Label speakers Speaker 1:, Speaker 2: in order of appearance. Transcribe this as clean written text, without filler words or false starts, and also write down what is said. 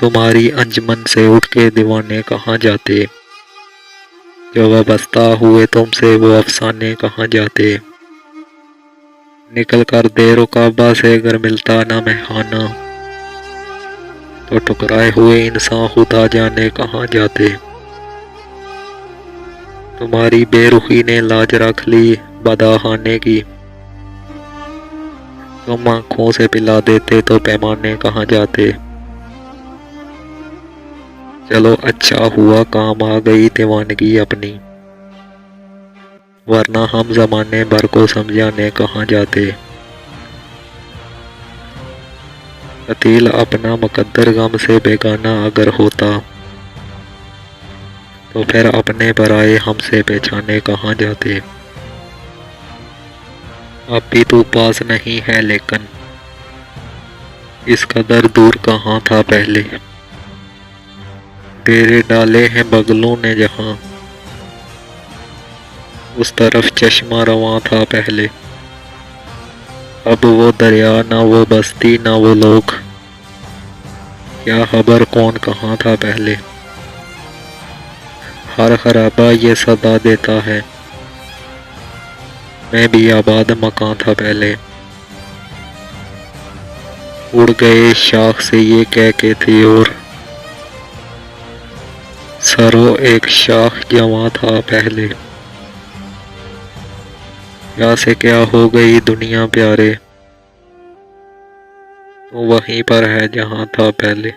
Speaker 1: تمہاری انجمن سے اٹھ کے دیوانے کہاں جاتے، جو وابستہ ہوئے تم سے وہ افسانے کہاں جاتے۔ نکل کر دیر و کعبہ سے اگر ملتا نہ مہانہ، تو ٹکرائے ہوئے انسان خدا جانے کہاں جاتے۔ تمہاری بے رخی نے لاج رکھ لی بداخانے کی، تم آنکھوں سے پلا دیتے تو پیمانے کہاں جاتے۔ چلو اچھا ہوا کام آ گئی دیوانگی اپنی، ورنہ ہم زمانے بھر کو سمجھانے کہاں جاتے۔ قتیل اپنا مقدر غم سے بیگانہ اگر ہوتا، تو پھر اپنے برائے ہم سے پہچانے کہاں جاتے۔ اب بھی تو پاس نہیں ہے لیکن اس قدر دور کہاں تھا پہلے۔ ڈیرے ڈالے ہیں بغلوں نے جہاں، اس طرف چشمہ رواں تھا پہلے۔ اب وہ دریا نہ وہ بستی نہ وہ لوگ، کیا خبر کون کہاں تھا پہلے۔ ہر خرابہ یہ صدا دیتا ہے، میں بھی آباد مکان تھا پہلے۔ اڑ گئے شاخ سے یہ کہہ کے تھی اور، سرو ایک شاخ جواں تھا پہلے۔ کیا سے کیا ہو گئی دنیا پیارے، تو وہیں پر ہے جہاں تھا پہلے۔